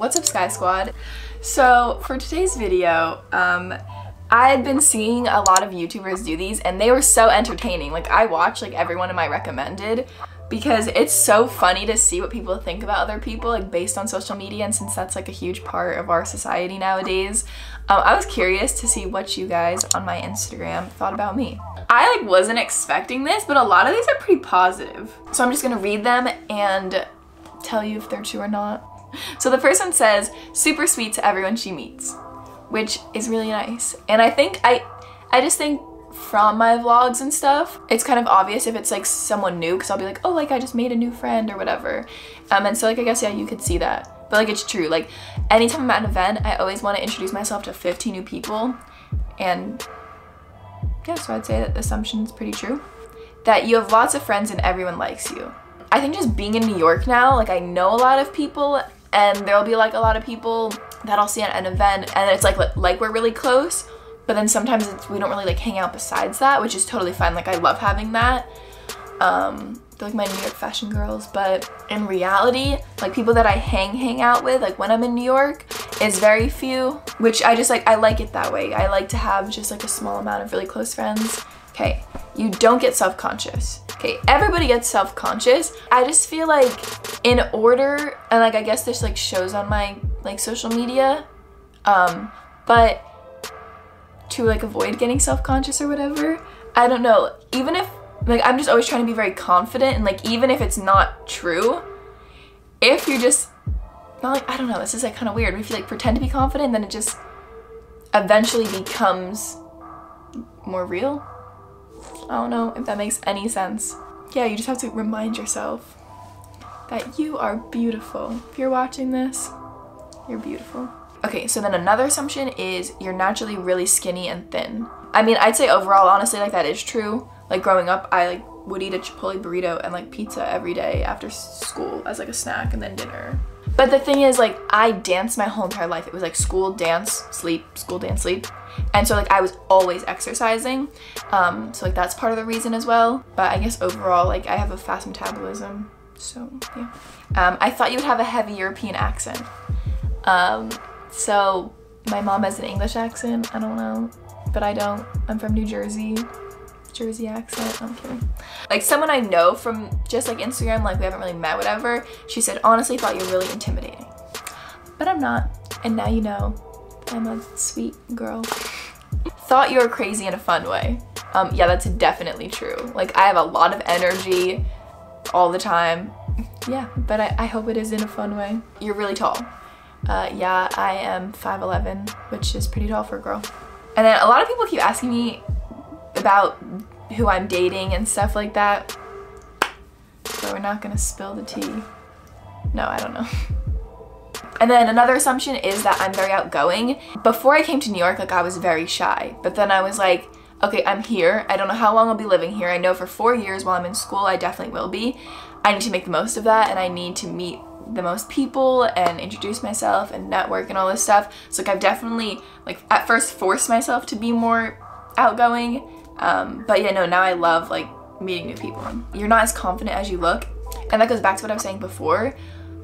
What's up, Skye Squad? So for today's video, I had been seeing a lot of YouTubers do these and they were so entertaining. Like, I watched like every one of my recommended because it's so funny to see what people think about other people, like based on social media, and since that's like a huge part of our society nowadays, I was curious to see what you guys on my Instagram thought about me. I like wasn't expecting this, but a lot of these are pretty positive. So I'm just gonna read them and tell you if they're true or not. So the first one says, super sweet to everyone she meets, which is really nice. And I think, I just think from my vlogs and stuff, it's kind of obvious if it's like someone new, because I'll be like, oh, like I just made a new friend or whatever. And so like, I guess, yeah, you could see that. But like, it's true. Like, anytime I'm at an event, I always want to introduce myself to 50 new people. And yeah, so I'd say that the assumption is pretty true. That you have lots of friends and everyone likes you. I think just being in New York now, like I know a lot of people, and there'll be like a lot of people that I'll see at an event and it's like we're really close, but then sometimes we don't really like hang out besides that, which is totally fine. Like, I love having that. They're like my New York fashion girls, but in reality, like people that I hang out with, like when I'm in New York, is very few, which I just like, I like it that way. I like to have just like a small amount of really close friends. Okay, you don't get self-conscious. Okay, everybody gets self-conscious. I just feel like in order, and like I guess this like shows on my like social media, but to like avoid getting self-conscious or whatever, I don't know, even if like I'm just always trying to be very confident, and like even if it's not true, if you're just not like, I don't know, this is like kind of weird, if you like pretend to be confident, then it just eventually becomes more real. I don't know if that makes any sense. Yeah, you just have to remind yourself that you are beautiful. If you're watching this, you're beautiful. Okay, so then another assumption is you're naturally really skinny and thin. I mean, I'd say overall, honestly, like that is true. Like growing up, I like would eat a Chipotle burrito and like pizza every day after school as like a snack, and then dinner. But the thing is, like, I danced my whole entire life. It was like school, dance, sleep, school, dance, sleep. And so like I was always exercising. So like that's part of the reason as well. But I guess overall, like I have a fast metabolism. So yeah. I thought you would have a heavy European accent. So my mom has an English accent. I don't know, but I don't. I'm from New Jersey. Jersey accent. I'm kidding. Like someone I know from just like Instagram, like we haven't really met, whatever, she said, honestly thought you're really intimidating. But I'm not. And now you know. I'm a sweet girl. Thought you were crazy in a fun way. Yeah, that's definitely true. Like I have a lot of energy all the time. Yeah, but I hope it is in a fun way. You're really tall. Yeah, I am 5'11", which is pretty tall for a girl. And then a lot of people keep asking me about who I'm dating and stuff like that. So we're not gonna spill the tea. No, I don't know. And then another assumption is that I'm very outgoing. Before I came to New York, like I was very shy, but then I was like, okay, I'm here. I don't know how long I'll be living here. I know for 4 years while I'm in school, I definitely will be. I need to make the most of that, and I need to meet the most people and introduce myself and network and all this stuff. So like I've definitely like at first forced myself to be more outgoing. But yeah, no, now I love like meeting new people. You're not as confident as you look. And that goes back to what I was saying before.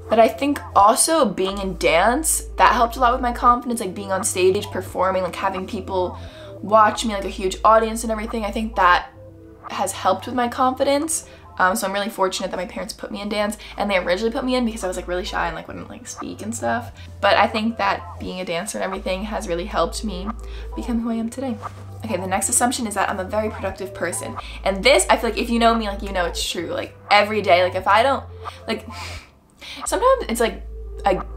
But I think also being in dance, that helped a lot with my confidence, like being on stage, performing, like having people watch me, like a huge audience and everything. I think that has helped with my confidence. So I'm really fortunate that my parents put me in dance, and they originally put me in because I was like really shy and like wouldn't like speak and stuff. But I think that being a dancer and everything has really helped me become who I am today. Okay, the next assumption is that I'm a very productive person. And this, I feel like if you know me, like you know it's true. Like every day, like if I don't, like sometimes it's like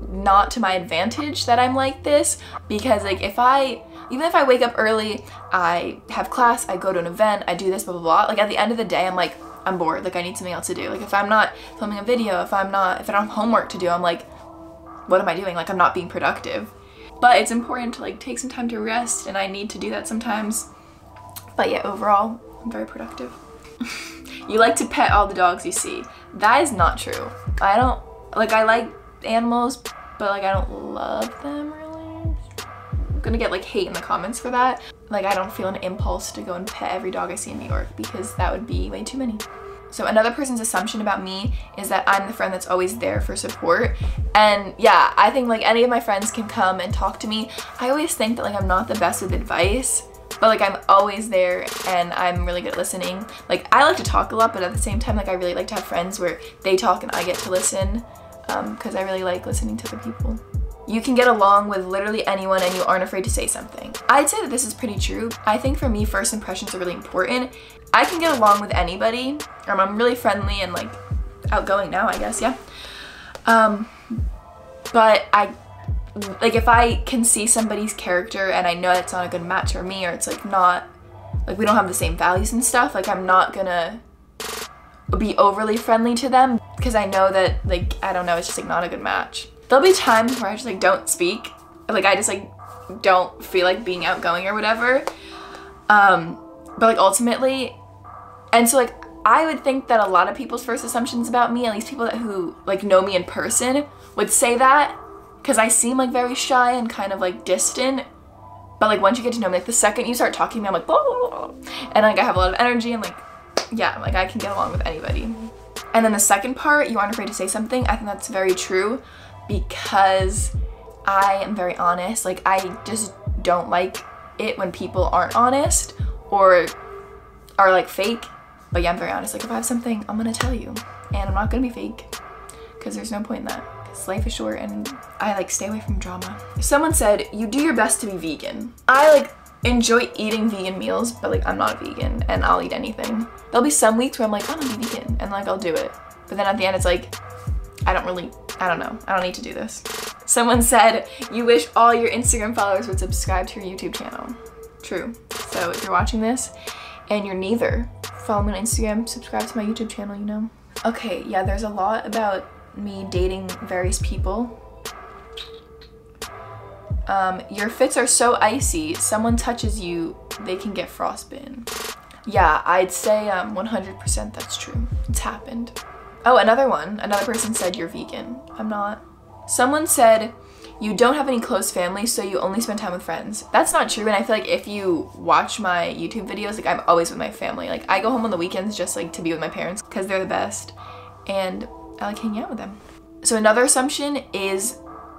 not to my advantage that I'm like this, because like even if I wake up early, I have class, I go to an event, I do this, blah, blah, blah. Like at the end of the day, I'm like, I'm bored. Like I need something else to do. Like if I'm not filming a video, if I don't have homework to do, I'm like, what am I doing? Like I'm not being productive. But it's important to like take some time to rest, and I need to do that sometimes. But yeah, overall, I'm very productive. You like to pet all the dogs you see. That is not true. I like animals, but like I don't love them really. I'm gonna get like hate in the comments for that. Like I don't feel an impulse to go and pet every dog I see in New York, because that would be way too many. So another person's assumption about me is that I'm the friend that's always there for support. And yeah, I think like any of my friends can come and talk to me. I always think that like I'm not the best with advice, but like I'm always there and I'm really good at listening. Like I like to talk a lot, but at the same time, like I really like to have friends where they talk and I get to listen, because I really like listening to other people. You can get along with literally anyone and you aren't afraid to say something. I'd say that this is pretty true. I think for me, first impressions are really important. I can get along with anybody. I'm really friendly and like outgoing now, I guess, yeah. But like if I can see somebody's character and I know it's not a good match for me, or it's like not, like we don't have the same values and stuff, like I'm not gonna be overly friendly to them because I know that like, I don't know, it's just like not a good match. There'll be times where I just like don't speak. Like I just like don't feel like being outgoing or whatever. But like ultimately, and so like I would think that a lot of people's first assumptions about me, at least people who like know me in person, would say that because I seem like very shy and kind of like distant. But like once you get to know me, like the second you start talking to me, I'm like blah, blah, blah, blah. And like I have a lot of energy and like, yeah, like I can get along with anybody. And then the second part, you aren't afraid to say something. I think that's very true because I am very honest. Like I just don't like it when people aren't honest or are like fake. But yeah, I'm very honest. Like if I have something, I'm gonna tell you, and I'm not gonna be fake because there's no point in that. Because life is short and I like stay away from drama. Someone said, you do your best to be vegan. I like enjoy eating vegan meals, but like I'm not a vegan and I'll eat anything. There'll be some weeks where I'm like, I'm gonna be vegan and like I'll do it. But then at the end it's like, I don't know. I don't need to do this. Someone said, you wish all your Instagram followers would subscribe to your YouTube channel. True. So if you're watching this and you're neither, follow me on Instagram, subscribe to my YouTube channel, you know? Okay, yeah, there's a lot about me dating various people. Your fits are so icy. Someone touches you, they can get frostbitten. Yeah, I'd say 100% that's true. It's happened. Oh, another person said you're vegan. I'm not. Someone said you don't have any close family, so you only spend time with friends. That's not true, and I feel like if you watch my YouTube videos, like I'm always with my family. Like I go home on the weekends just like to be with my parents because they're the best, and I like hanging out with them. So another assumption is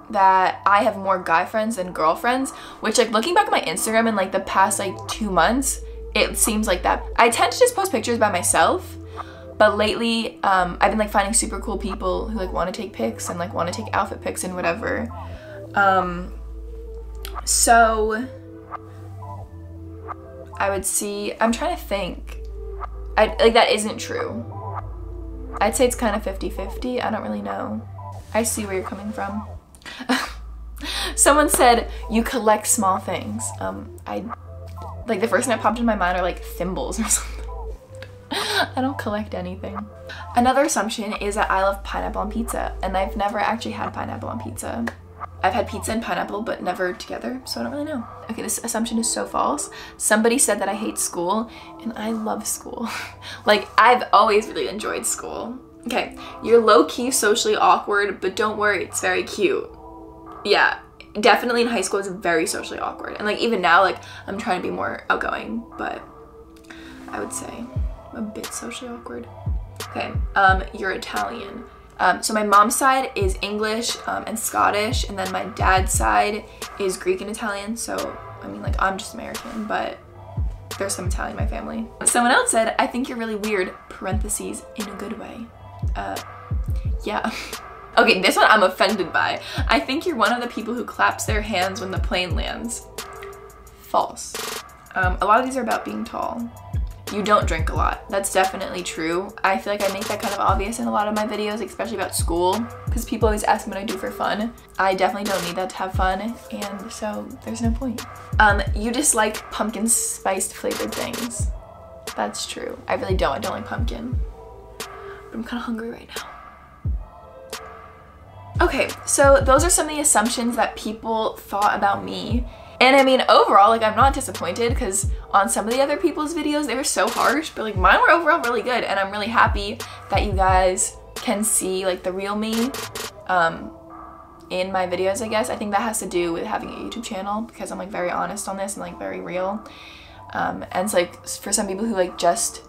that I have more guy friends than girlfriends, which like looking back at my Instagram in like the past like 2 months, it seems like that. I tend to just post pictures by myself. But lately, I've been like finding super cool people who like want to take pics and like want to take outfit pics and whatever. So I would see, I'm trying to think. Like that isn't true. I'd say it's kind of 50-50. I don't really know. I see where you're coming from. Someone said you collect small things. Like the first thing that popped in my mind are like thimbles or something. I don't collect anything. Another assumption is that I love pineapple on pizza, and I've never actually had pineapple on pizza. I've had pizza and pineapple, but never together, so I don't really know. Okay, this assumption is so false. Somebody said that I hate school, and I love school. Like, I've always really enjoyed school. Okay, you're low-key socially awkward, but don't worry, it's very cute. Yeah, definitely in high school, it's very socially awkward. And like, even now, like, I'm trying to be more outgoing, but I would say a bit socially awkward. Okay, you're Italian. So my mom's side is English and Scottish, and then my dad's side is Greek and Italian. So, I mean, like, I'm just American, but there's some Italian in my family. Someone else said, I think you're really weird, parentheses, in a good way. Yeah. Okay, this one I'm offended by. I think you're one of the people who claps their hands when the plane lands. False. A lot of these are about being tall. You don't drink a lot. That's definitely true. I feel like I make that kind of obvious in a lot of my videos, especially about school, because people always ask me what I do for fun. I definitely don't need that to have fun, and so there's no point. You dislike pumpkin spiced flavored things. That's true. I really don't. I don't like pumpkin. But I'm kind of hungry right now. Okay, so those are some of the assumptions that people thought about me. And I mean, overall, like, I'm not disappointed because on some of the other people's videos, they were so harsh, but like mine were overall really good. And I'm really happy that you guys can see like the real me in my videos, I guess. I think that has to do with having a YouTube channel because I'm like very honest on this and like very real. And it's like for some people who like just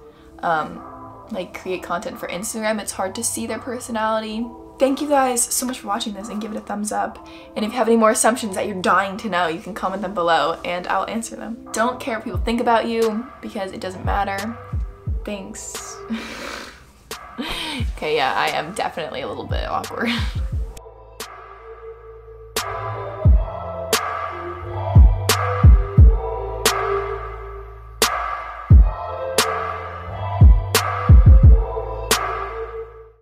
like create content for Instagram, it's hard to see their personality. Thank you guys so much for watching this, and give it a thumbs up. And if you have any more assumptions that you're dying to know, you can comment them below and I'll answer them. Don't care what people think about you because it doesn't matter. Thanks. Okay, yeah, I am definitely a little bit awkward.